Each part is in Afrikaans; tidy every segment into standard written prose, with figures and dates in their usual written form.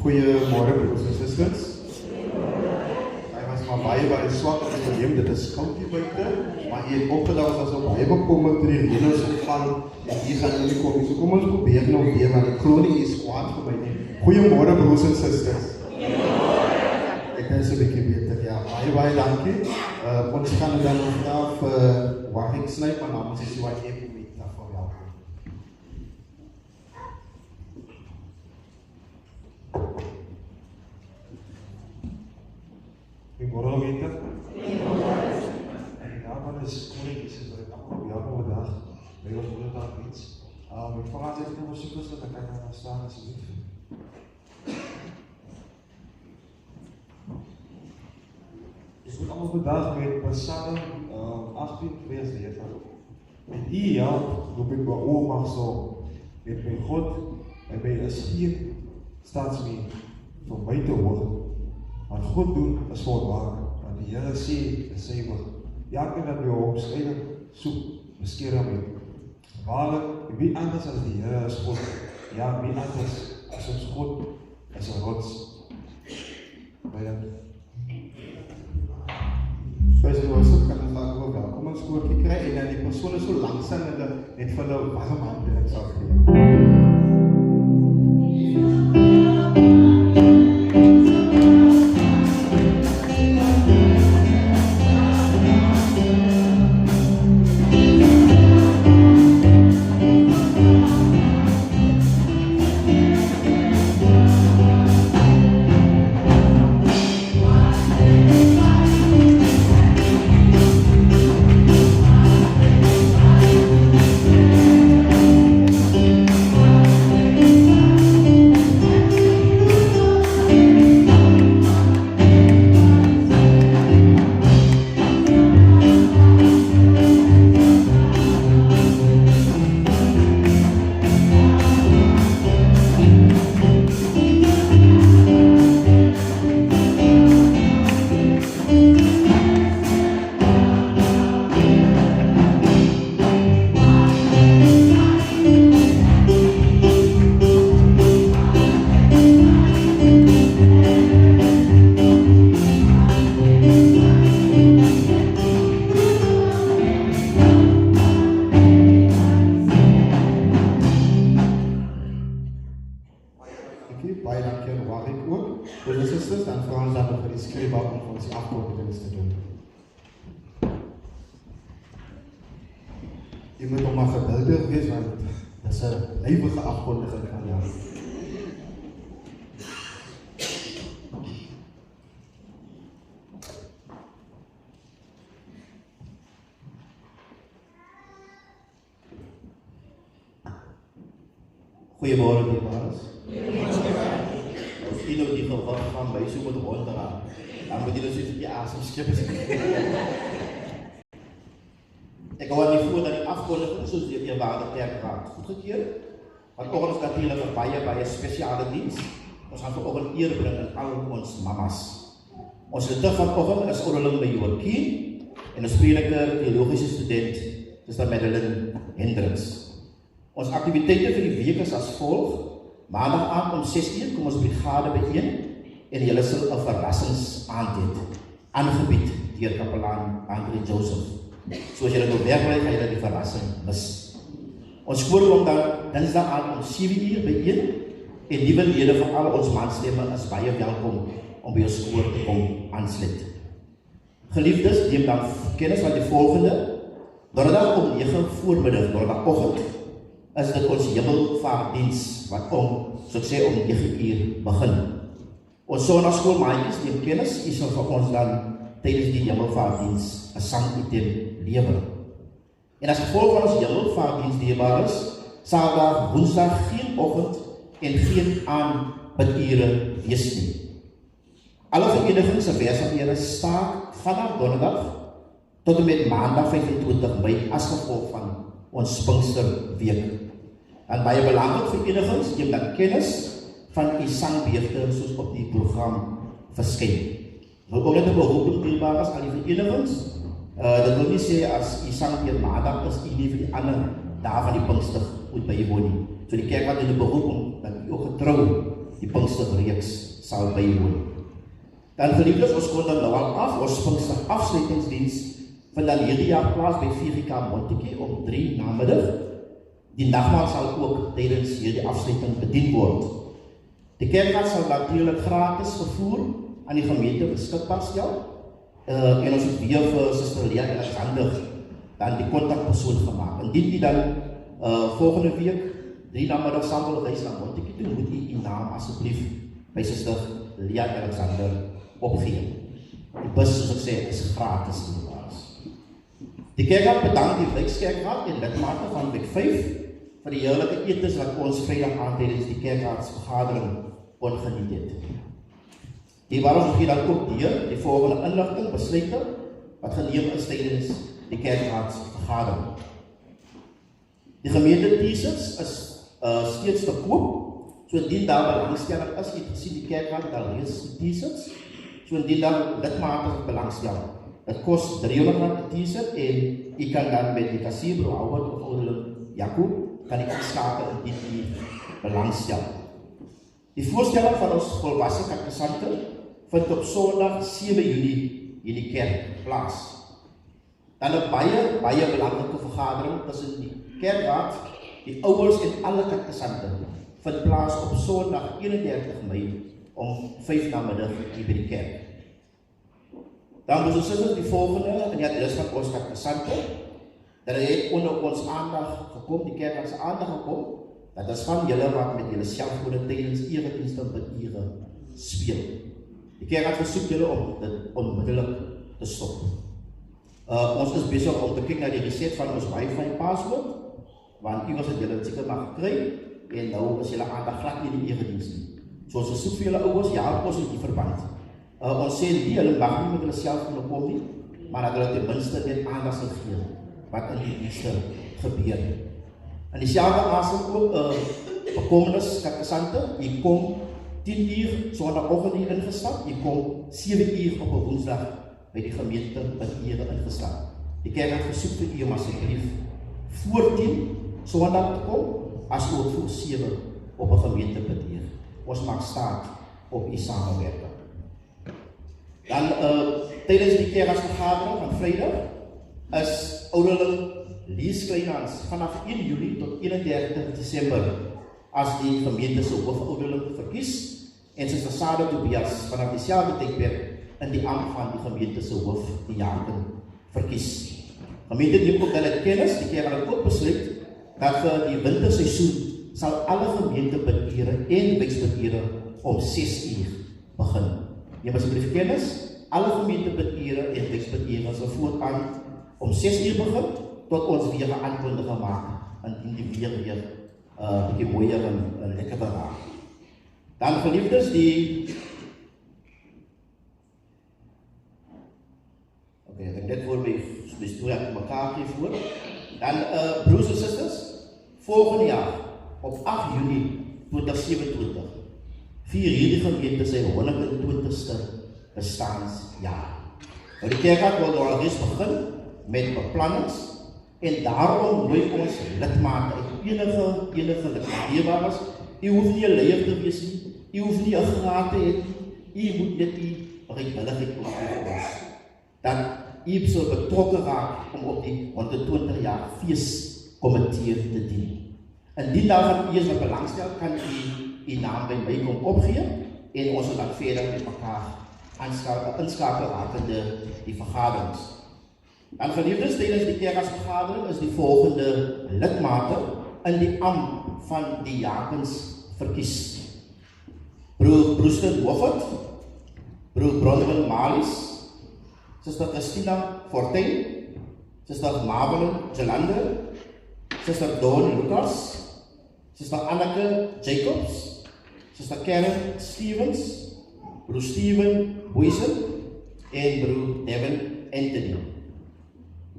Goeiemôre broers en susters. Hy was maar baie swak en geneem, dit is koud hier buite, maar hy het opgedag as hy baie bekommer toe die reën is geval en hier gaan nie kom. So kom ons probeer nou weer, want ek glo nie is kwaad vir my nie. Goeiemôre broers en susters. Ek is 'n bietjie beter, ja. Baie dankie. Ons gaan dan vanaf waar ek snyp, maar namens is wat ek met daarvoor help. Goeiemôre gemeente. En daarvan is koning Jesus wat ek allemaal op jou dag by ons moederdag iets. Ek vraag as ek nou soek is dat ek kan staan asseblief. Ek moet allemaal vandag met Psalm 18 vers lees. Met U help roep ek my oormag so. Met my God en my is geen staatsmeen vir my te hoog. Wat God doen is volmaak, want die Here sê is sy woord. Elkeen wat by hom skryf soek beskerm het. Waarlik, wie anders as die Here is God? Ja, wie anders as ons God is 'n rots. Baie soos jy was, kan ons daar ook welkom ons woordjie kry en dan die persoon is so langsam en net vir hulle warm hande en sal gee. Baie dankie aan waar ek ook. Broers en susters, dan vra ons dan vir die skrifbak om vir ons die afkondigings te doen. Jy moet nog maar geduldig wees, want dit is 'n lewige afkondiging van jou. Goeiemôre dierbare. As jy nou die gewaar van my so moet ronddraai, dan moet jy dus iets op je asem skep. Ek hou nie voor dat die afkondiging soos die eerwaarde kerkraad goedgekeur, want oggend is natuurlijk 'n baie spesiale diens. Ons gaan vanoggend eer bring aan al ons mamas. Ons liturg vanoggend is onderling by Joaquin en 'n prediker, teologiese student, Suster Madeline Hendricks. Ons aktiwiteite vir die week is as volg. Maandag aand om 6:00 kom ons brigade bijeen en julle sal 'n verrassingsaand hê, aangebied deur kapelaan Andre Joseph. So as julle nou wegbly, gaan julle die verrassing mis. Ons koor kom dan Dinsdag aand om 7:00 bijeen en nuwe lede van al ons manstemme is baie welkom om by ons koor te kom aansluit. Geliefdes, neem dan kennis van die volgende. Donderdag om 9:00 voormiddag, donderdagoggend, is dit ons hemelvaartdiens wat so ek sê om 9:00 begin. Ons sonnaskoolmaatjies neem kennis, u sal vir ons dan tydens die hemelvaartdiens 'n sangitem lewer. En as gevolg van ons hemelvaartdiens dierbaar is, Saterdag, Woensdag geen oggend en geen aanbidure wees nie. Alle verenigings en werksaamhede staak vanaf Donderdag tot en met Maandag 25 Mei as gevolg van ons Pinksterweek. En baie belangrik verenigings neem dan kennis van die sangbeurte soos op die program verskyn. Wil ook net 'n beroep dierbaar as al die verenigings. Dat wil nie sê as die sangbeurt Maandag is, die nie vir die ander dae van die Pinkster moet bywoon nie. So die kerk wat in 'n beroep om dat u ook getrou die Pinksterreeks sal bywoon. Dan geliefdes, ons kon dan nou al af, ons Pinkster afsluitingsdiens vind dan hierdie jaar plaas by 4K Montetjie om 3 namiddag. Die nagmaal sal ook tydens hierdie afsluiting bedien word. Die kerkraad sal natuurlik gratis vervoer aan die gemeente beskikbaar stel. En ons het weer vir Suster Lia Alexander dan die kontakpersoon gemaak. Indien die dan volgende week 3 namiddag saam wil reis na Montetjie toe, moet u naam asseblief by Suster Lia Alexander opgee. Die bus, soos ek sê, is gratis in die baas. Die kerkraad bedank die Wijkskerkraad en lidmate van Wijk 5 vir die heerlike etes wat ons Vrydag aand tydens die kerkraadsvergadering kon geniet het. Hierwaar gee dan ook die volgende inligting besluite wat geneem is tydens die kerkraadsvergadering. Die gemeente T-shirts is steeds te koop, so indien daar belangstelling is, jy gesien die kerkraad het al reeds die T-shirts, so indien daar lidmate belangstel. Het kost R300 T-shirt en jy kan dan met die kassierbro Albert of ouderling Jacob kan ek inskakel indien jy belangstel. Die voorstelling van ons volwasse katekesante vind op Sondag 7 Junie in die kerk plaas. Dan 'n baie belangrike vergadering tussen die kerkraad, die ouers en alle katekesante vind plaas op Sondag 31 Mei om 5 namiddag hier by die kerk. Dan moet ons die volgende in die adres van ons katekesante, dat het onder ons aandag gekom, die kerk se aandag gekom, dat is van julle wat met julle selfone tydens eredienste bediere speel. Die kerk het versoek julle om dit onmiddellik te stop. Ons is besig om te kyk na die reset van ons wifi password, want iewers het julle dit seker maar gekry, en nou is julle aandag glad nie die eredienste nie. So ons soek vir julle ouers, ja, ons in die verband. Ons sê nie, hulle mag nie met hulle selfone kom nie, maar dat hulle ten minste net aandag sal gee wat in die dienste gebeur. In dieselfde asem ook bekommernis katekesante, jy kom 10 uur Sondagoggend hier ingestap, jy kom 7 uur op 'n Woensdag by die gemeente bediere ingestap. Die kerk het versoek vir u om asseblief voor 10 Sondag te kom, as ook voor 7 op 'n gemeente bedier. Ons maak staat op u samewerking. Dan tydens die kerkraadsvergadering van Vrydag is ouderling Lies Kleinhans vanaf 1 Julie tot 31 Desember as die gemeente se hoofouderling verkies en Suster Sade Tobias vanaf dieselfde tydperk in die ampt van die gemeente se hoofdiaken verkies. Gemeente neem ook hulle kennis, die kerk het ook besluit dat vir die winterseisoen sal alle gemeentebediere en wijksbediere om 6 uur begin. Neem asseblief kennis, alle gemeentebediere en wijksbediere sal voortaan om 6 uur begin, tot ons weer aankondiging maak, indien die weer bietjie mooier en lekkerder raak. Dan geliefdes, ek het net voor my storie uit mekaar voor. Dan broers en susters, volgende jaar, op 8 Junie 2027, vier hierdie gemeente sy 120ste bestaansjaar. Nou die kerkraad wil al reeds begin met beplannings, en daarom nooi ons lidmate uit enige lidmaatbaar is. U hoef nie 'n leier te wees nie, u hoef nie 'n graad te hê nie, u moet net u bereidwilligheid opgee ons. Dat u sal betrokke raak om op die 120 jaar feeskomitee te dien. Indien daarvan u is wat belangstel, kan u naam by my kom opgee, en ons sal dan verder met mekaar inskakel rakende die vergaderings. En geliefdes, tydens die kerkraadsvergadering is die volgende lidmate in die ampt van die jakens verkies. Broer Broeston Moffat, broer Bronwyn Malies, Suster Christina Fortuin, Suster Marvelyn Jolander, Suster Dawn Lucas, Suster Anneke Jacobs, Suster Karen Stevens, broer Steven Boysen en broer Devin Anthony.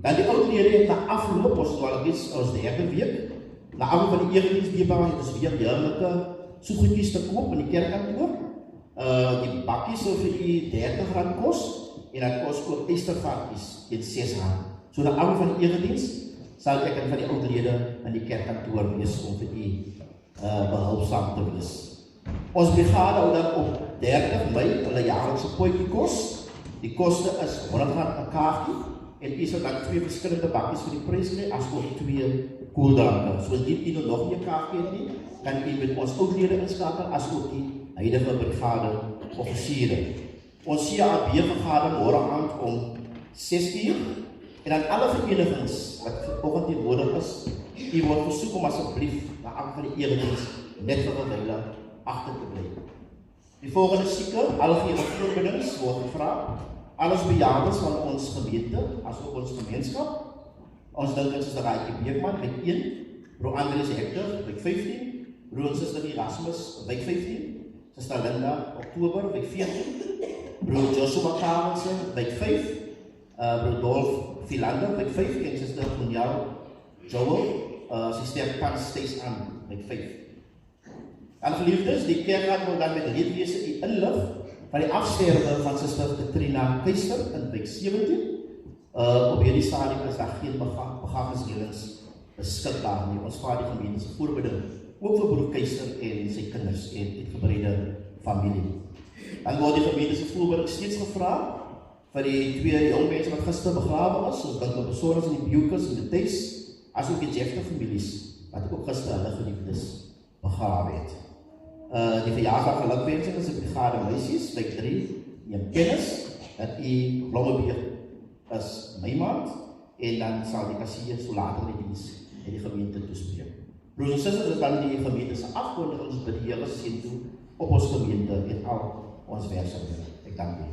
Dan die oudlede het na afloop, ons derde week, na afloop van die erediensdiebaar het ons weer heerlike soetgoedjies te koop in die kerkkantoor. Die bakkies sal vir u R30 kos, en dat kos ook eystervarkies teen R6. So na afloop van die erediens sal ek van die oudlede in die kerkkantoor wees om vir u behulpsaam te wees. Ons brigade hou dan op 30 Mei hulle jaarlikse potjiekos. Die koste is R100 'n kaartjie en u sal dan 2 verskillende bakkies vir die prys kry as ook 2 koeldranke. So indien u nog nie 'n kaartjie het nie, kan u met ons oudlede inskakel as ook die huidige brigade offisiere. Ons CAB vergader môre aand om 6:00 en dan alle verenigings wat vanoggend hier nodig is, u word versoek om asseblief na aan van die erediens net vir 'n wyle agter te bly. Die volgende sieke, algehele voorbedings word gevra. Alles bejaardes van ons gemeente, as ook ons gemeenskap. Ons dink dit is die Raaitjie Beekman met 1, Bro Andries Hector by 15, Bro en Suster Erasmus by 15, Suster Linda Oktober by 14, Bro Joshua Carlsen by 5, Bro Dolf Philander by 5 en Suster Gonjal Joel, Sister Pan Stace aan by 5. En geliefdes, die kerkraad wil dan met leedwese inlig van die afsterwe van Suster Katrina Keister in week 17. Op hierdie stadium is daar geen begrafnisreëlings beskikbaar nie. Ons vaar die gemeente se voorbeding, ook vir broer Keister en sy kinders en uitgebreide familie. Dan word die gemeente se voorbeding steeds gevra vir die 2 jong mense wat gister begrawe is, soos Dr. Besorgers en die Bukers en die Thys, as ook die Jefter families, wat ook gister hulle geliefdes begrawe het. Die verjaardag gelukwensing is die brigade meisies, week 3, neem kennis, dat die Blommebeer is my maand, en dan sal die kassier so later die diens in die gemeente toespreek. Broers en susters, is dan die gemeente se afkondigings by die Here seën toe op ons gemeente en al ons werksaamhede. Ek dank u.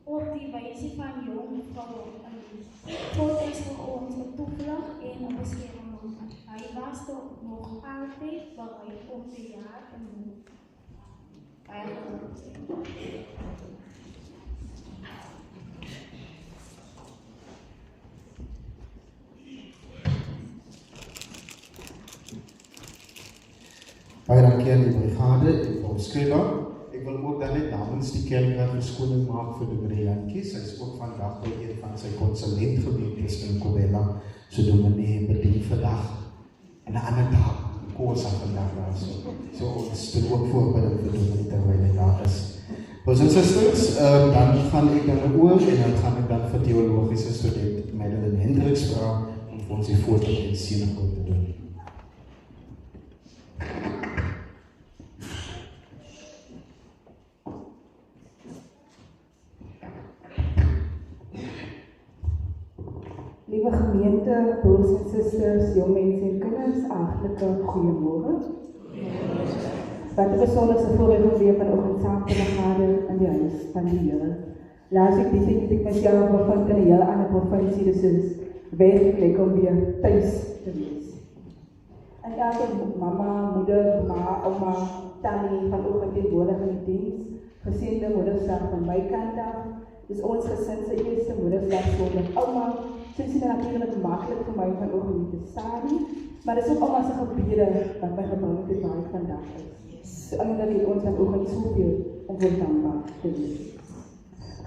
Op die wijze van jong vrouwen. God is voor ons een toevlucht en een bescherming. Hij was toch nog altijd bereid om te jagen en moed. Baie dankie aan die brigade en ons skrywer. Ek wil ook dan net namens die kerkraad verskoning maak vir Dominee Jantjies. Hy is ook vandag by een van sy konsulent gemeentes in Kobela. So Dominee bedien vandag en 'n ander dag kosa vandag daar so ons doen ook voorbereiding vir Dominee terwyl hy daar is. Broers en susters, dan gaan ek dan oor en dan gaan ek dan vir teologiese student Madeline Hendricks vra om vir ons die foto en seëning te doen. Liewe gemeente, broers en susters, jong mense en kinders, hartlike goeiemôre. Wat 'n besonderse voorreg om weer vanoggend saam te vergader in die huis van die Here. Laat ek dit myself bevind in 'n heel ander provinsie, dus is werklik om weer thuis te wees. En elke mama, moeder, ma, oma, tannie vanoggend teenwoordig in die diens, geseënde Moedersdag van my kant af. Dus ons gesin se eerste Moedersdag sonderdag. Ouma, sy sien natuurlik maklik vir my vanoggend nie te staan nie, maar dis ook ouma se gebede wat my gebring het waar ek vandag is. So eintlik het ons vanoggend soveel om voor dankbaar te wees.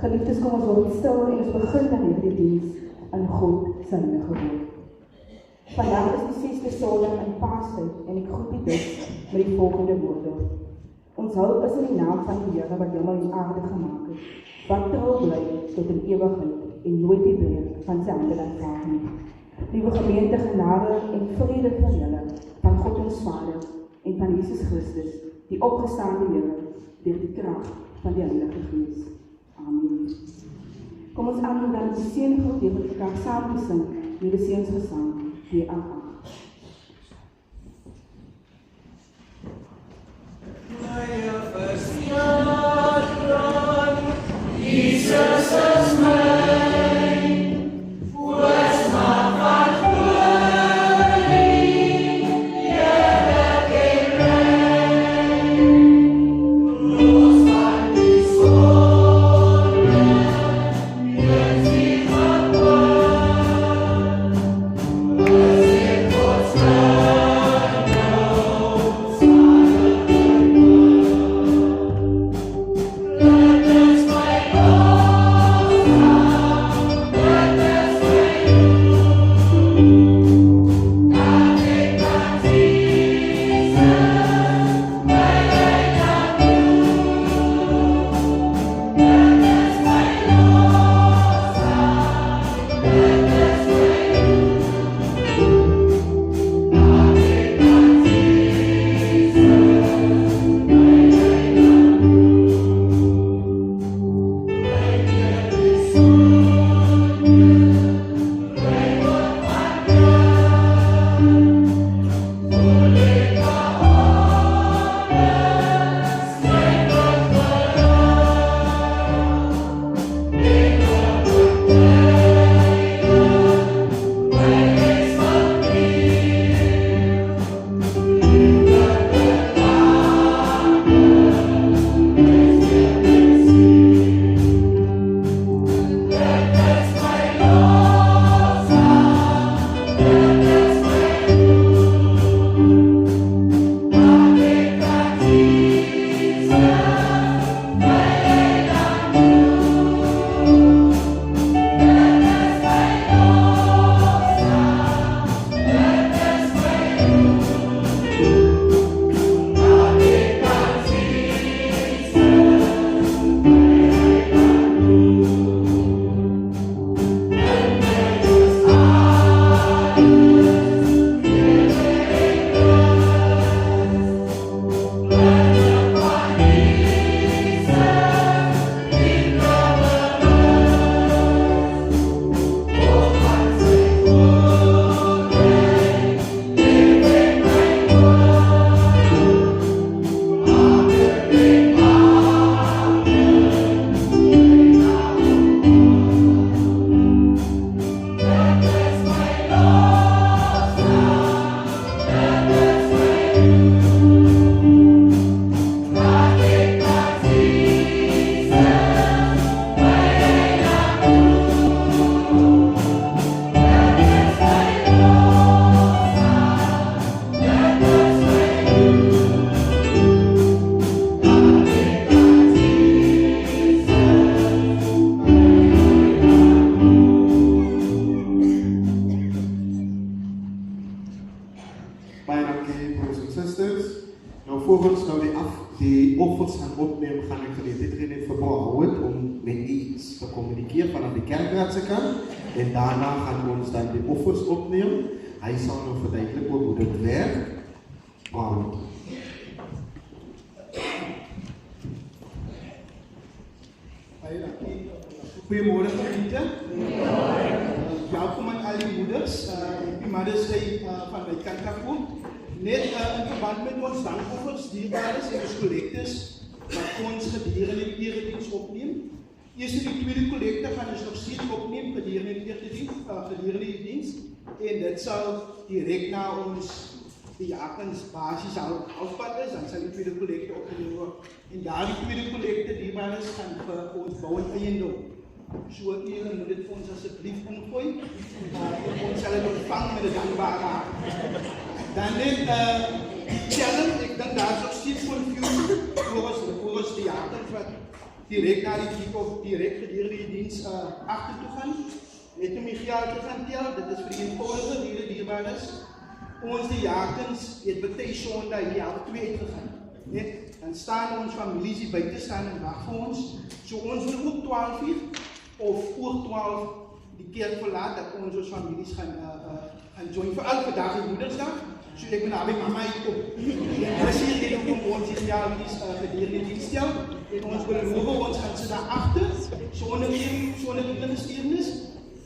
Geliefdes, kom ons word stil en ons begin dan hierdie diens in God se heilige woord. Vandag is die 6de Sondag in Paastyd en ek groet u dus met die volgende woorde. Ons hulp is in die naam van die Here wat hemel en aarde gemaak het, wat trou bly tot in ewigheid en nooit die breek van sy hande laat vaar nie. Liewe gemeente, genade en vrede vir julle, van God ons Vader en van Jesus Christus, die opgestaande Here, deur die krag van die Heilige Gees. Amen. Kom ons aandoen dan die seëngroet deur met mekaar saam te sing, nuwe seunsgesang. die aanhang. Baie dankie broers en susters. Nou voor ons nou die offers gaan opneem, gaan ek geleentheid gee net vir Mohammed om met iets te kommunikeer vanaf die kerkraad se kant en daarna gaan ons dan die offers opneem. Hy sal nou verduidelik hoe dit werk. Mohammed. Baie dankie. Goeiemôre vriende. Welkom aan al die moeders. Die Mother's Day van my kant af ook. Net in verband met ons dankoffers, dierbares en ons kollektes wat ons gedurende die erediens opneem. Eerst die tweede kollekte gaan ons nog steeds opneem gedurende die diens en dit sal direct na ons diakens basis afpad is, dan sal die tweede kollekte opneem word. En daar die tweede kollekte dierbares gaan vir ons bou en eiendom. So julle moet dit vir ons asseblief ingooi. Ons sal dit ontvang met 'n dankbare hart. Dan net die challenge, ek dink daar is nog steeds confusie voor ons diakens wat direct na die diep of direct gedurende die diens agtertoe gaan. Net om die geld te gaan tel, dit is vir die eenvoudige die dierbares. Ons diakens het baie Sondag hier al 2 uitgegaan. Net dan staan ons families hier buite staan en wag vir ons. So ons wil ook 12 uur of oor 12 die kerk verlaat dat ons families gaan join vir elke dag die Moedersdag. So ek ben naby mama uitkom. Ons hier het om ons hier ja gedurende die diens stel en ons beloof ons gaan sit daar agter sonder enige steurnis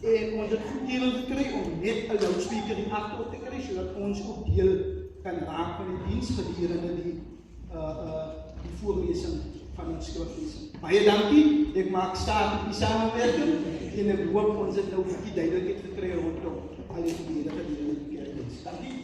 En ons het goedkeuring gekry om net 'n loudspreker hier agter te kry sodat ons ook deel kan raak van die diens gedurende die voorlesing van ons skriflesing. Baie dankie. Ek maak staat op die samewerking en ek hoop ons het nou 'n bietjie duidelikheid gekry rondom al die gebede gedurende die kerkdiens. Dankie.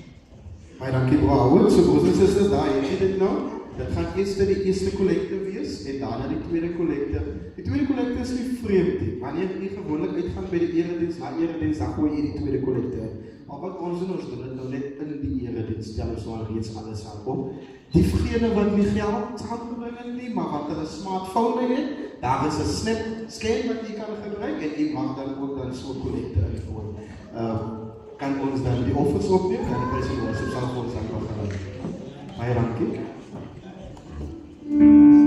Baie dankie bro Howard. So broers en susters, daar het jy dit nou. Dit gaan eers die eerste kollekte wees en daarna die tweede kollekte. Die tweede kollekte is nie vreemd nie. Wanneer jy gewoonlik uitgaan by die erediens, na erediens, dan gooi jy die tweede kollekte in. Maar wat ons doen dit nou net in die erediens, stel ons nou reeds alles aan op. Diegene wat nie geld saamgebring het nie, maar wat hulle smartphone het, daar is 'n scan wat jy kan gebruik en jy mag dan ook dan so kollekte invoer. Kan ons dan die offers opneem en die president ons sal vir ons aangaan. Baie dankie. Thank you.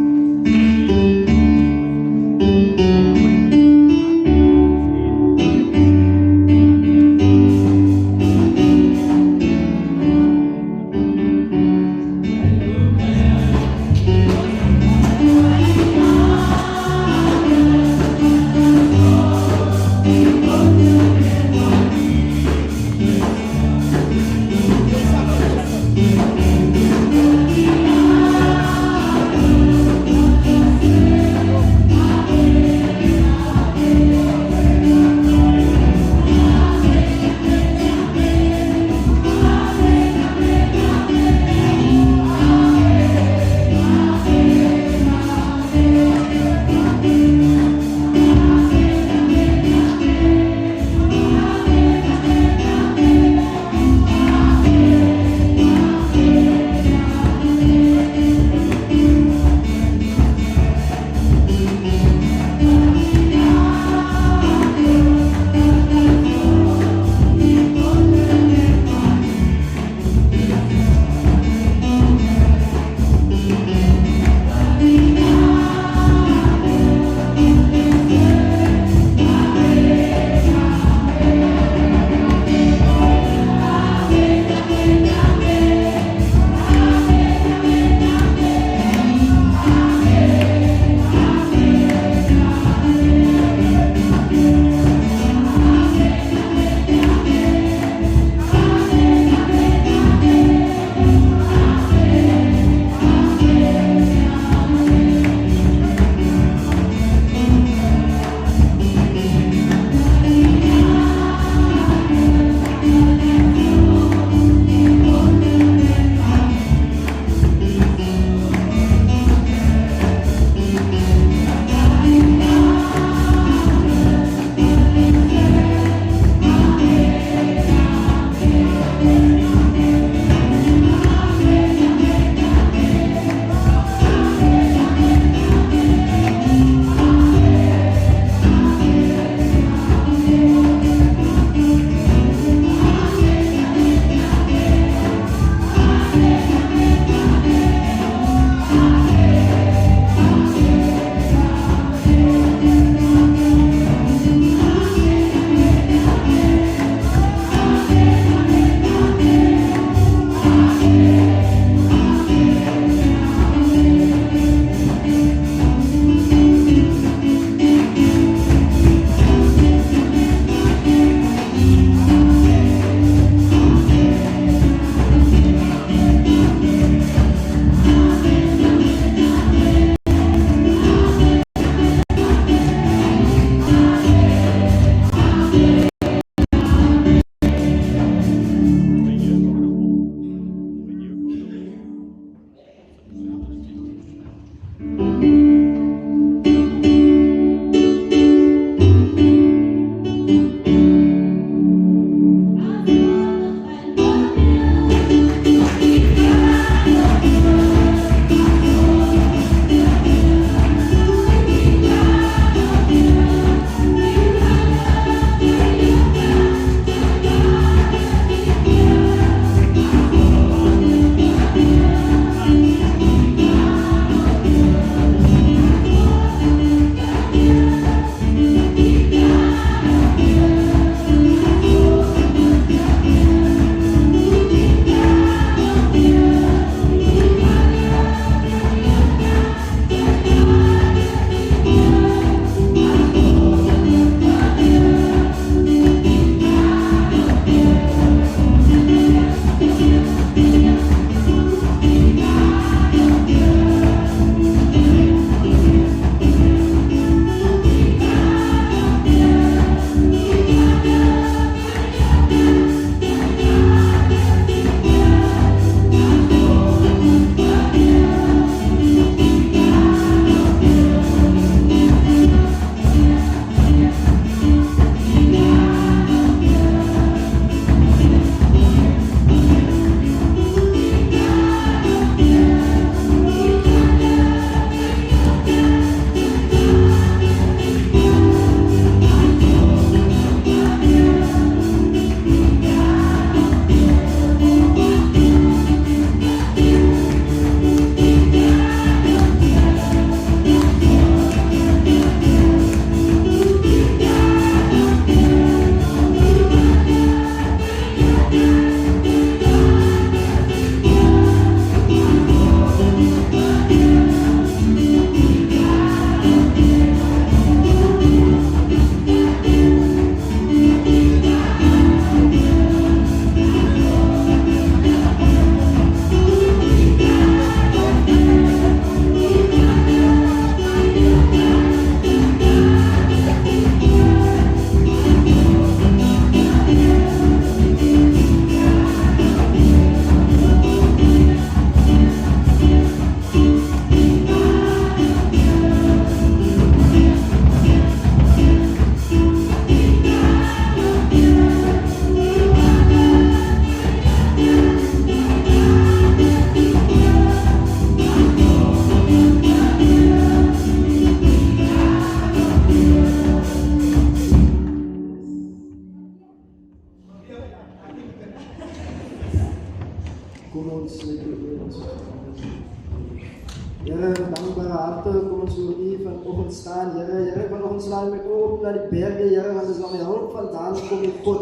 staan, Here. Here, vanoggend slaan we oop naar die bergen, Here, want het is waar mijn hulp vandaan komt, God.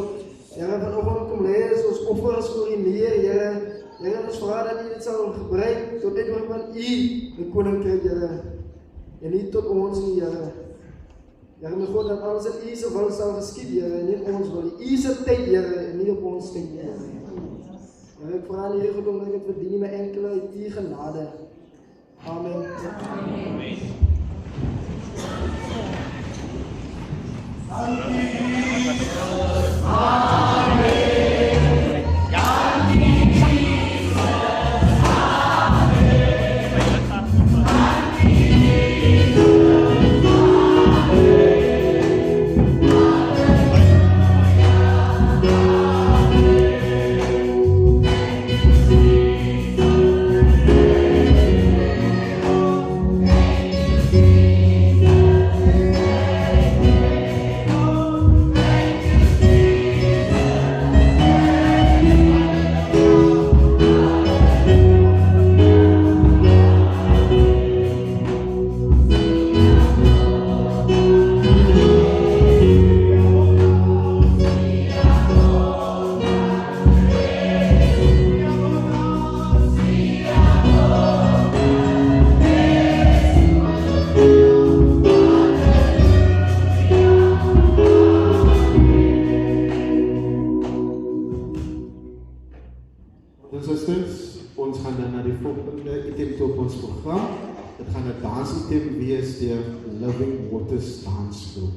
Here, vanoggend kom lees ons offers voor u neer, Here. Here, ons vraag dat u dit zal gebruiken tot dit wordt van u, de koninkrijk, Here. En niet tot ons, Here. Here, mijn God, dat alles in u zijn wil zal geschieden, Here, en niet ons wil. U zijn tijd, Here, en niet op ons tijd, Here. Here, ik vraag u, Heer, God, omdat ik het verdien met enkele uit uw genade. Amen. Amen. Ons gaan dan naar die volgende item op ons programma. Het gaat een dansitem wees deur Living Waters Dansgroep.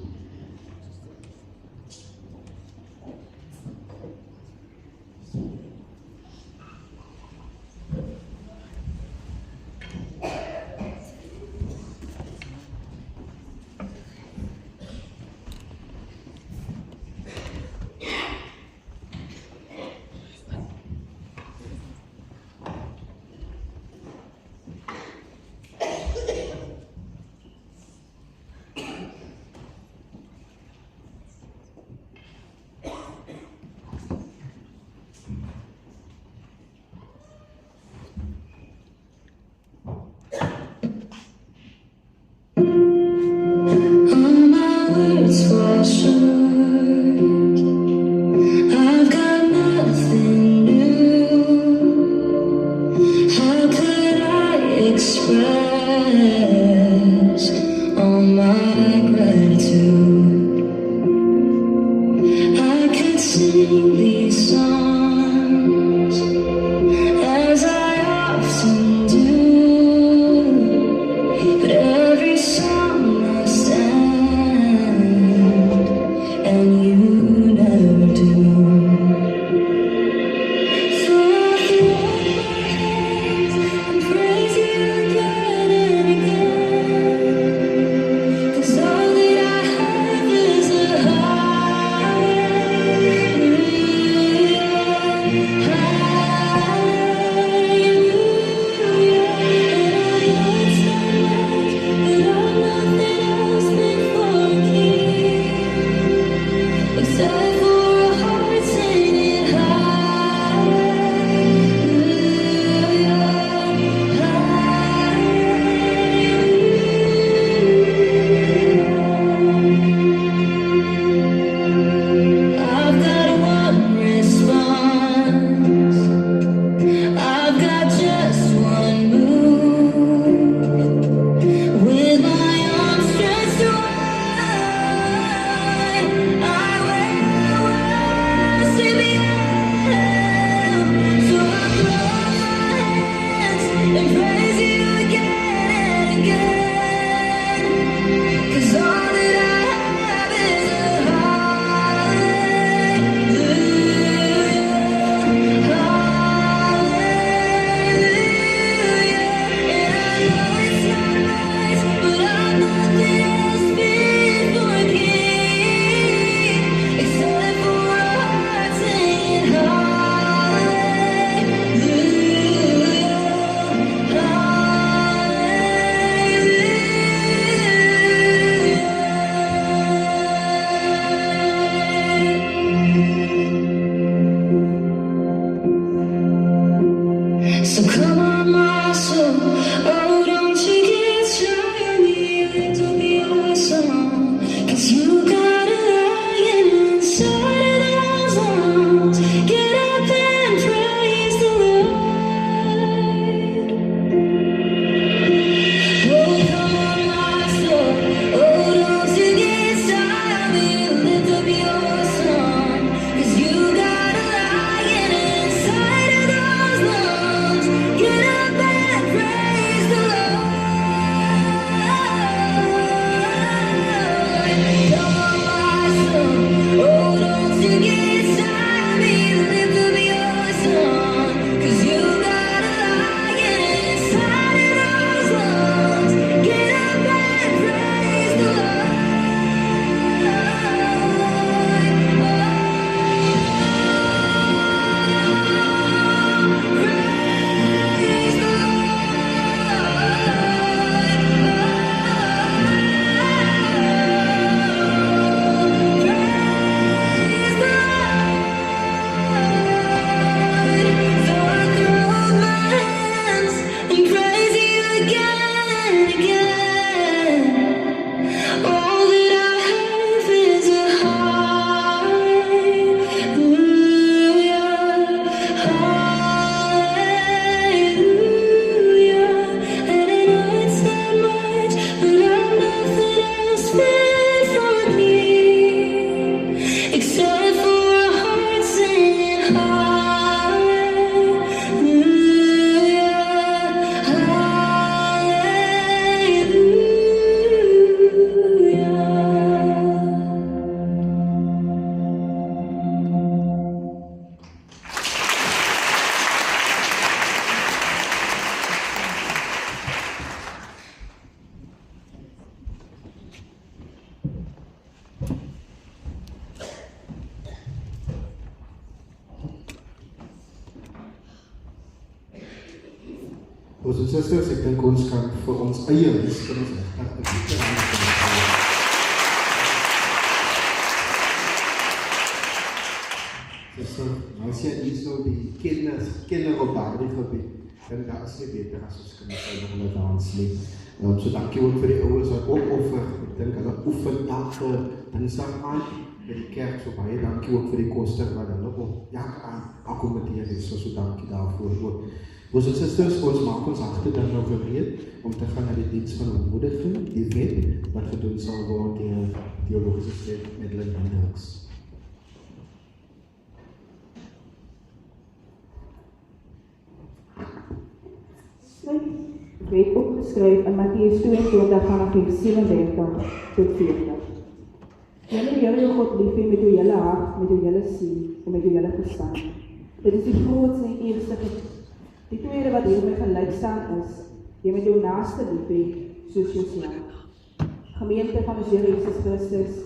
And you Broers en susters, ek dink ons kan vir ons eie huiskinders regtig 'n bietjie as jy iets nou die kenner op daardie gebied, dan daar is nie beter as ons kinders uit hulle dans nie. So dankie ook vir die ouers wat opoffer. Ek dink hulle oefen elke Dinsdag aand by die kerk, so baie dankie ook vir die koster wat hulle op aan akkommodeer het, so dankie daarvoor ook. Broers en susters, ons maak ons harte dan nou gereed om te gaan na die diens van ontmoediging, die wet wat gedoen sal word deur Theologische Studie Madeleine Hendricks. Wet opgeskryf in Mattheus 22 vanaf vers 37 tot 40. Jy moet die Here jou God lief hê met jou hele hart, met jou hele siel en met jou hele verstand. Dit is die grootste en eerste gebod. Die tweede wat hiermee gelyk staan is, jy moet jou naaste lief hê soos jouself. Gemeente van ons Here Jesus Christus,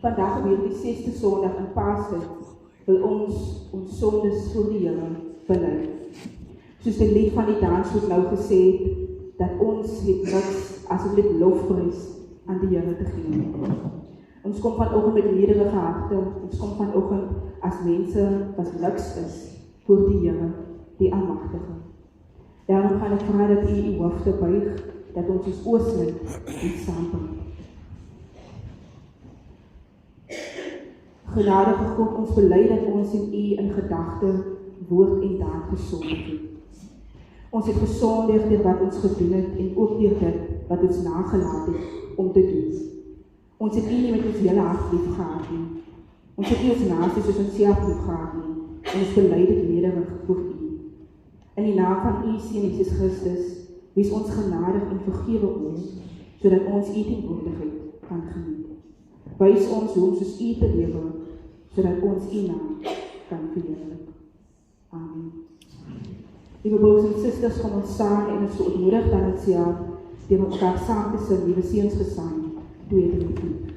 vandag gebeur die 6de Sondag in Pasen, wil ons sondes voor die Here bely. Soos die lied van die dansgroep nou gesê het, dat ons het niks as om dit lofprys aan die Here te gee. Ons kom vanoggend met nederige harte, ons kom vanoggend as mense wat niks is voor die Here, die Almagtige. Daarom gaan ek vra dat u uw hoofde buig, dat ons ons ooslik en saambring. Genadige God, ons bely dat ons in u in gedagte, woord en daad gesondig het. Ons het gesondig deur wat ons gedoen het en ook deur dit wat ons nagelaat het om te doen. Ons het u nie met ons hele hart lief gehad nie. Ons het nie ons naaste soos onsself lief gehad nie. En ons bely dit nederig voor u. In die naam van u Seun Jesus Christus, wees ons genadig en vergewe ons, sodat ons u teenwoordigheid kan geniet. Wys ons hoe om soos u te lewe, sodat ons u naam kan verheerlik. Amen. Lieve broers en susters, kom ons saam en ons ontmoedig dan het self, deur mekaar saam te sing, liewe seunsgesang, 2 en 4.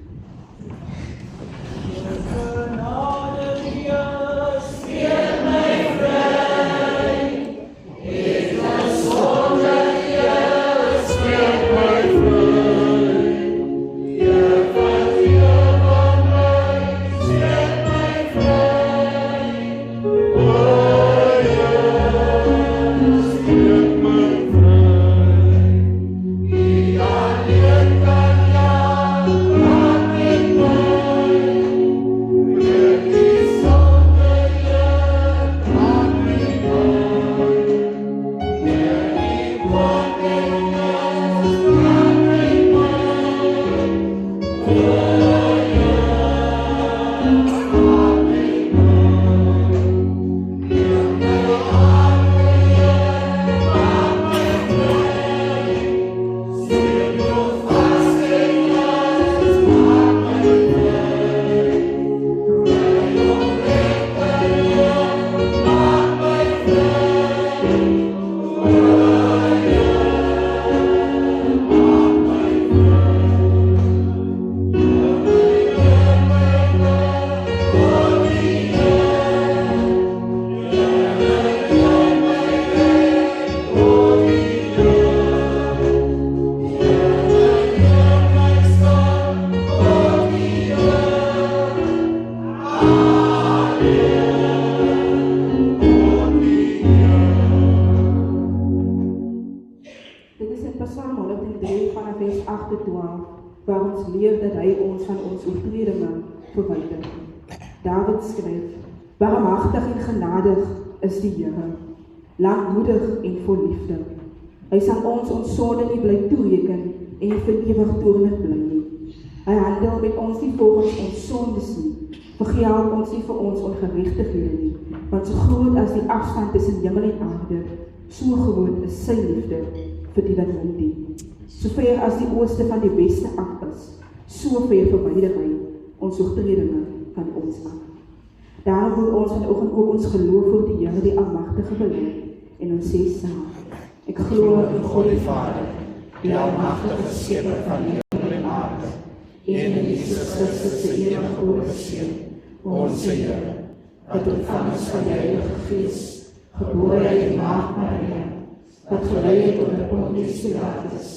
waar ons leer dat hy ons van ons oortredinge verwyder. David skryf: Barmhartig en genadig is die Here, lankmoedig en vol liefde. Hy sal ons sonde nie bly toereken en nie vir ewig toornig bly nie. Hy handel met ons nie volgens ons sondes nie, vergeld ons nie vir ons ongeregtighede nie, want so groot as die afstand tussen hemel en aarde, so groot is sy liefde vir die wat hom dien. So ver as die ooste van die weste af is, so ver verwyder hy ons oortredinge van ons af. Daarom wil ons vanoggend ook ons geloof voor die Here die Almagtige bely en ons sê saam: Ek glo in God die Vader, die Almagtige Skepper van die hemel en aarde, en in Jesus Christus se eniggebore Seun, ons Here, wat ontvang is van die Heilige Gees, gebore uit die Maagd Maria, wat gelei het onder Pontius Pilatus,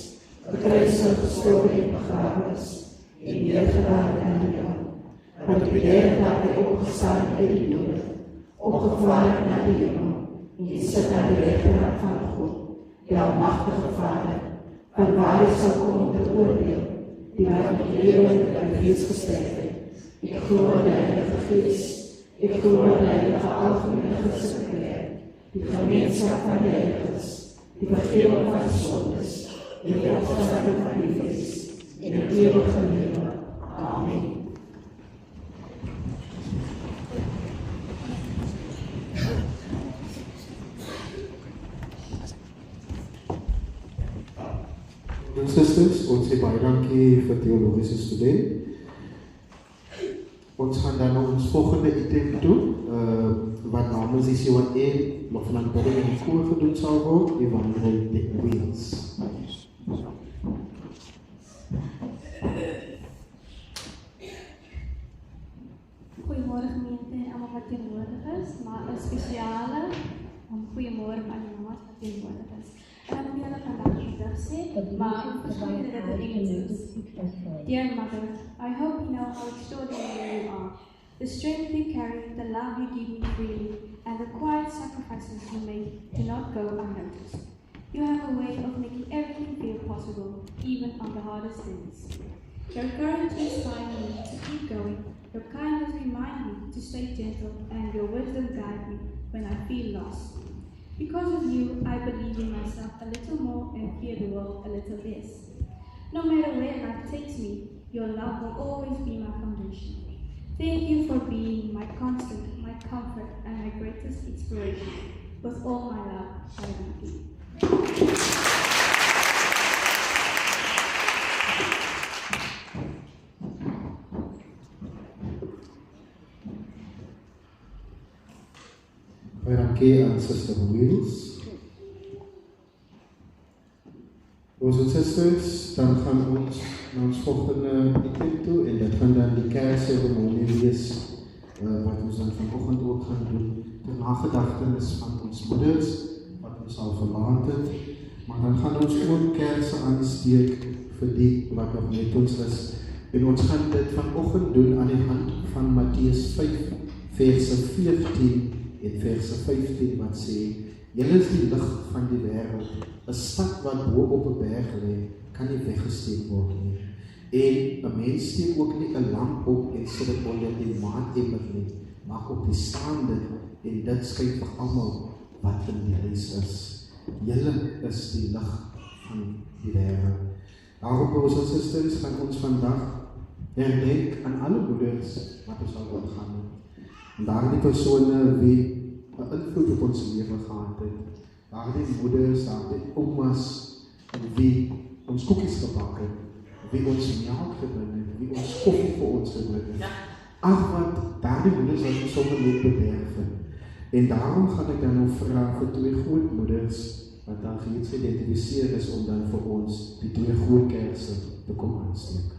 gekruisig, gestorven en begraven is, en neergedaald aan die dood, wat op die derde dag het opgestaan uit die dood, opgevaren naar de hemel, en die zit aan de rechterhand van God, die almachtige Vader, van waar hij zal komen te oordeel, die wat op leven en vlees gesterft heeft. Ik geloof de Heilige Geest, ik geloof de Heilige Algemene Geestelijkheid, die gemeenschap van de heiligen, die vergeving van zondes, die opstanding van die vlees, in het eeuwige leven. Amen. Sisters, ons sê baie dankie vir teologiese student. Ons gaan dan na ons volgende item toe, wat namens die C1E nog van aanbidding en koor gedoen sal word, die wandel met wheels. Goeiemôre gemeente en almal wat teenwoordig is, maar 'n spesiale goeiemôre aan die mamas wat teenwoordig is. En ek wil julle vandag gedig sê, maar verskoon dat dit in Engels is. Dear Mother, I hope you know how extraordinary you are. The strength you carry, the love you give me freely, and the quiet sacrifices you make do not go unnoticed. You have a way of making everything feel possible, even on the hardest days. Your courage inspires me to keep going. Your kindness reminds me to stay gentle, and your wisdom guides me when I feel lost. Because of you, I believe in myself a little more and fear the world a little less. No matter where life takes me, your love will always be my foundation. Thank you for being my constant, my comfort, and my greatest inspiration. With all my love, I love you. Baie dankie aan Sister Wheels. Ons en sisters, dan gaan ons na ons volgende item toe en dit gaan dan die kerkseremonie wees wat ons dan vanoggend ook gaan doen ter nagedagtenis van ons moeders wat ons al verlaat het, maar dan gaan ons ook kerse aansteek vir die wat nog met ons is en ons gaan dit vanoggend doen aan die hand van Matteus 5 verse 14 en verse 15 wat sê, julle is die lig van die wêreld. 'n Stad wat bo op 'n berg lê, kan nie weggesteek word nie. En 'n mens steek ook nie 'n lamp op en sit dit onder die maandemmer nie, maar op die staande en dit skyn vir almal wat in die huis is. Julle is die lig van die wêreld. Daarom, broers en susters, gaan ons vandag herdenk aan alle moeders wat ons al ontgaan het. En daardie persone wie 'n invloed op ons lewe gehad het. Daardie moeders, daardie oumas, wie ons koekies gebak het, wie ons melk gebring het, wie ons koffie vir ons gebring het. Ag wat, daardie moeders wat ons sommer net bederf het. En daarom gaan ek dan nou vra vir twee grootmoeders, wat dan geïdentifiseer is om dan vir ons die twee groot kerse te kom aansteek.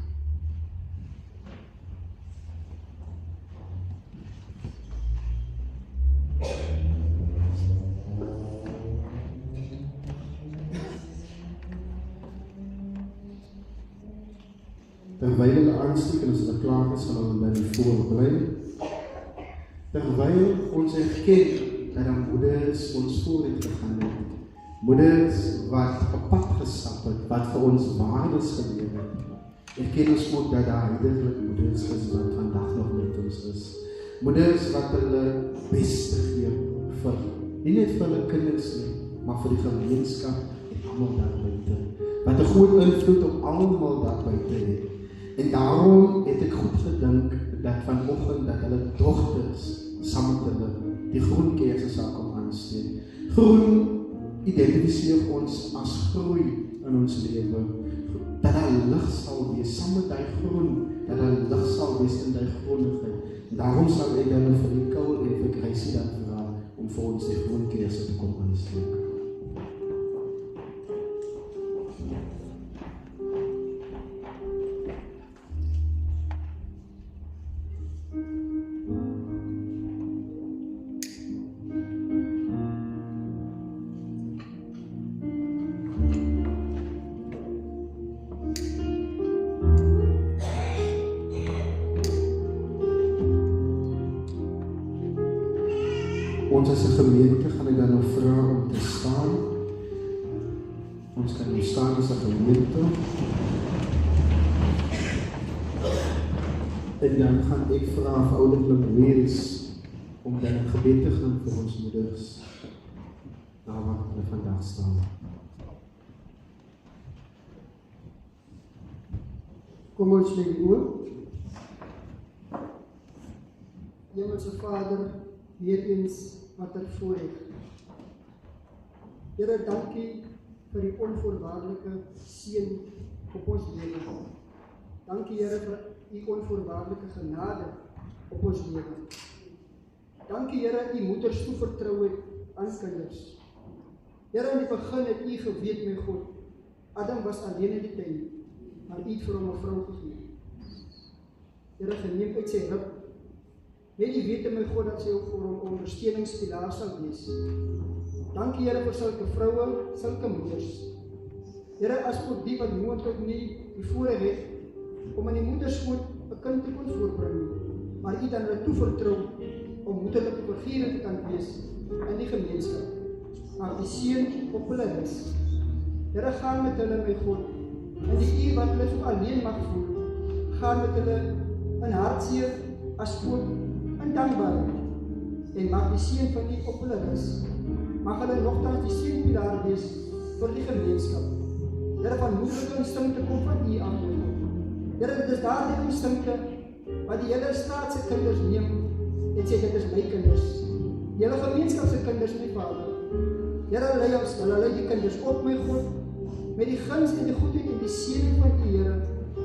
Terwyl hulle aansteek en as hulle klaar is, sal hulle by die voor bly. Terwyl ons erken dat dan moeders ons voor het gegaan het. Moeders wat op pad gestap het, wat vir ons waardes geleer het. Erken ons ook dat daar heilige moeders is wat vandag nog met ons is. Moeders wat hulle beste gee vir, nie net vir hulle kinders nie, maar vir die gemeenskap en almal daar buite. Wat 'n groot invloed op almal daar buite het. En daarom het ek goed gedink dat vanoggend dat hulle dogters saam met hulle die groen kerse sal kom aansteek. Groen identifiseer ons as groei in ons lewe. Dat daar lig sal wees saam met die groen, dat daar lig sal wees in die groenigheid. Daarom sal ek dan vir die Koul en vir Gracie dan vra om vir ons die groen kerse te kom aansteek. Ons as 'n gemeente gaan ek dan nou vra om te staan. Ons kan nou staan as 'n gemeente. En dan gaan ek vra vir ouderlik wees om dan 'n gebed te gaan vir ons moeders. Daar waar hulle vandag staan. Kom ons lê die oop. Hemelse Vader, weer eens wat er voorreg. Here, dankie vir die onvoorwaardelike seën op ons lewe. Dankie Here vir u onvoorwaardelike genade op ons lewe. Dankie Here dat u moeders toevertrou het aan kinders. Here, in die begin het u geweet, my God, Adam was alleen in die tuin, maar u het vir hom 'n vrou gegee. Here, geneem uit sy heup. Net die wete, my God, dat sy ook vir hom 'n ondersteuningspilaar sal wees. Dankie Here vir sulke vroue, sulke moeders. Here, as ook die wat moontlik nie die voorreg het om in die moederskoot 'n kind te kon voorbring nie, maar u dan hulle toevertrou om moederlike figure te kan wees in die gemeenskap. Maar die seën op hulle is. Here, gaan met hulle, my God, en die wat hulle so alleen mag voel, gaan met hulle in hartseer as ook in dankbaarheid. En mag die seën van u op hulle is. Mag hulle nogtans die seënpilaar wees vir die gemeenskap. Here, van moederlike instinkte kom van u af. Here, dit is daardie instinkte wat die hele straat se kinders neem en sê dit is my kinders. Die hele gemeenskap se kinders, my Vader. Here, lei ons, hulle lei die kinders op, my God, met die guns en die goedheid en die seën van die Here,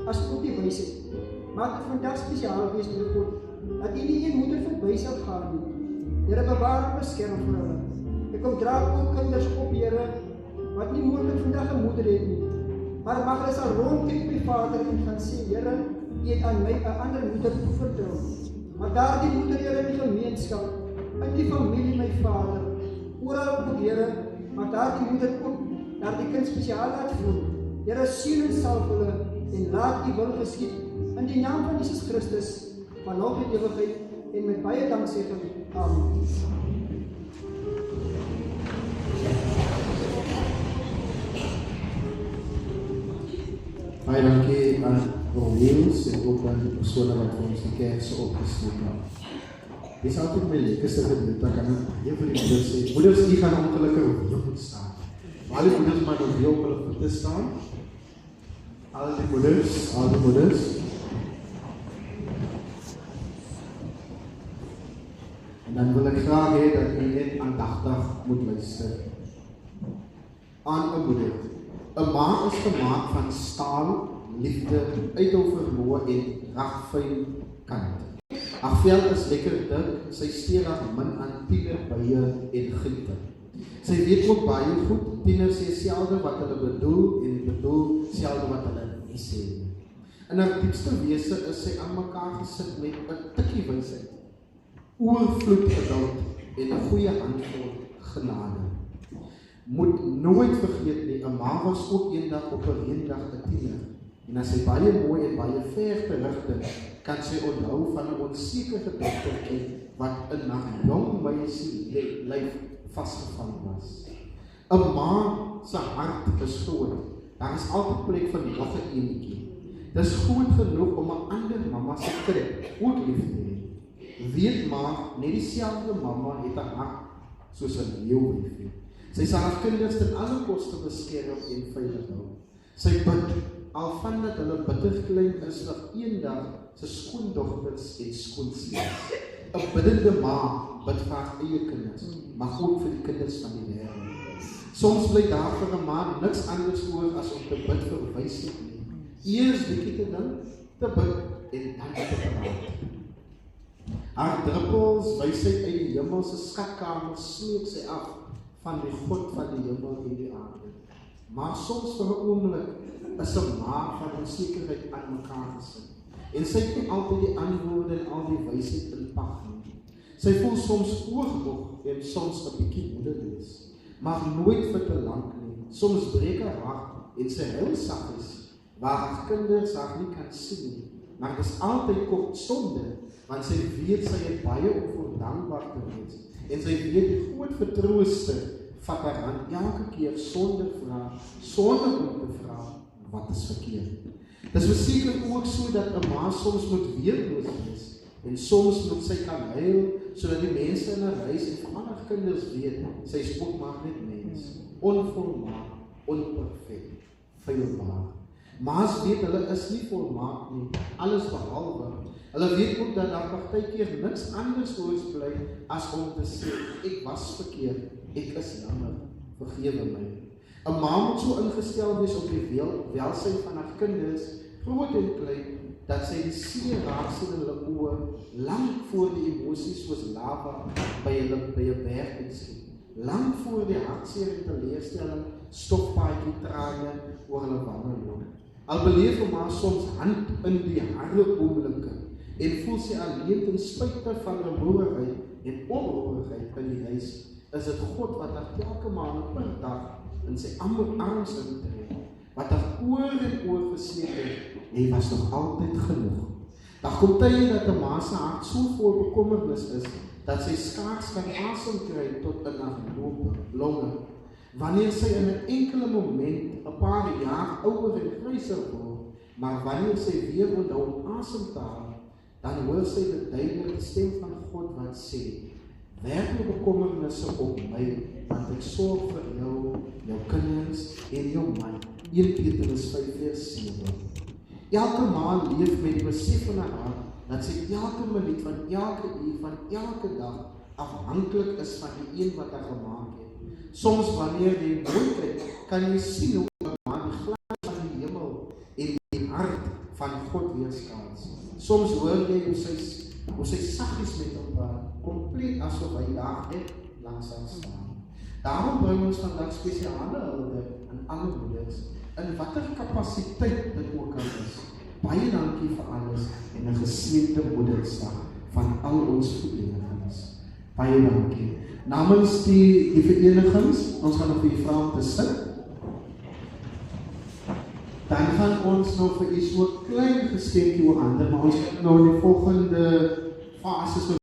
as ook die wysheid. Maak dit vandag spesiaal wees, my God, dat u nie een moeder verby sal gaan nie. Here, bewaar en beskerm vir hulle. Ek kom dra ook kinders op, Here, wat nie moontlik vandag 'n moeder het nie. Maar mag hulle sal rondkyk, my Vader, en gaan sê, Here, u het aan my 'n ander moeder toevertrou. Maar daardie moeder, Here, in die gemeenskap, in die familie, my Vader, oral ook, Here, maar daardie moeder ook, daardie kind spesiaal laat voel. Here, seën en salf hulle, en laat u wil geskied, in die naam van Jesus Christus, van nog in ewigheid, en met baie danksegging. Amen. Baie dankie aan Romeels en ook aan die persone wat vir ons die kerk so opgesloot het. Dit is altyd my lekkerste gedeelte, kan ek baie vir die moeders sê. Moeders, die gaan ongelukkig op jou moet staan. Al die moeders maar op jou op hulle voete staan. Al die moeders. En dan wil ek graag hê dat jy net aandagtig moet luister. Aan 'n moeder. 'n Ma is gemaak van staal, liefde, uithou vermoë en ragfyn kant. Haar vel is lekker dik, sy steer haar min aan tienerbye en giete. Sy weet ook baie goed, tieners sê selde wat hulle bedoel en bedoel selde wat hulle nie sê nie. In haar diepste wese is sy aan mekaar gesit met 'n tikkie wysheid, oorvloed geduld en 'n goeie handvol genade. Moet nooit vergeet nie, 'n ma was ook eendag op 'n reendag 'n tiener. En as sy baie mooi en baie ver terugdink, kan sy onthou van 'n onsekere dogtertjie wat in haar jong meisie lyf vasgevang was. 'n Ma se hart is groot. Daar is altyd plek vir nog 'n enetjie. Dis groot genoeg om 'n ander mamma se kind ook lief te hê. Weet maar, net dieselfde mamma het 'n hart soos 'n leeu lief. Sy sal haar kinders ten alle koste beskerm en veilig hou. Sy bid, al van dat hulle bitter klein is, dat eendag sy skoondogters en skoonseens. 'n Biddende ma bid vir haar eie kinders, maar ook vir die kinders van die wêreld. Soms bly daar vir 'n ma niks anders oor as om te bid vir wysheid nie. Eers bietjie te dink, te bid en dan te praat. Haar druppels wysheid uit die hemelse skatkamer smeek sy af van die God van die hemel en die aarde. Maar soms vir 'n oomblik is 'n ma van onsekerheid aan mekaar gesit. En sy het nie altyd die antwoorde en al die wysheid in pag nie. Sy voel soms oormoeg en soms 'n bietjie moedeloos, maar nooit vir te lank nie. Soms breek haar hart en sy huil saggies, waar haar kinders haar nie kan sien nie, maar dit is altyd kortstondig, want sy weet sy het baie om voor dankbaar te wees. En sy weet die groot vertrooster vat haar hand elke keer sonder vraag, sonder om te vra wat is verkeerd. Dit is verseker ook so dat 'n ma soms moet weerloos wees en soms moet sy kan huil sodat die mense in haar huis en veral haar kinders weet sy is ook maar net mens, onvolmaak, onperfek, feilbaar. Ma's weet hulle is nie volmaak nie, alles behalwe. Hulle weet ook dat daar partykeer niks anders oors bly as om te sê, ek was verkeerd, ek is jammer, vergewe my. 'n Ma moet so ingestel wees op die welsyn van haar kinders, groot en klein, dat sy die seer raaksel in hulle oë, lank voor die emosies soos lava by 'n berg uitskiet. Lank voor die hartseer en teleurstelling, stofpaadjie trane oor hulle wange loop. Al beleef 'n ma soms hand in die harde oomblikke en voel sy alleen ten spyte van rumoerigheid en onroerigheid in die huis, is dit God wat haar elke maand per dag in sy arms intree, wat haar oor en oor verseker, hy was nog altyd genoeg. Daar kom tye dat 'n ma se hart so vol bekommernis is, dat sy skaars kan asem kry tot in haar longe. Wanneer sy in 'n enkele moment 'n paar jaar ouer en gryser word, maar wanneer sy weer onthou om asem te haal, dan hoor sy die duidelike stem van God wat sê, werk jou bekommernisse op my, want ek sorg vir jou, jou kinders en jou man. 1 Petrus 5:7. Elke ma leef met die besef in haar hart, dat sy elke minuut van elke uur van elke dag afhanklik is van die een wat haar gemaak het. Soms wanneer jy mooi kyk, kan jy sien hoe 'n ma die glans van die hemel en die hart van God weerskaats. Soms hoor jy hoe sy saggies met hom praat, kompleet asof hy daar net langs haar staan. Daarom bring ons vandag spesiale hulde aan alle moeders, in watter kapasiteit dit ook al is. Baie dankie vir alles en 'n geseënde Moedersdag van al ons verenigings. Baie dankie. Namens die verenigings, ons gaan nog vir u vra om te sit. Dan gaan ons nog vir u so 'n klein geskenkie oorhandig, maar ons gaan nou in die volgende fase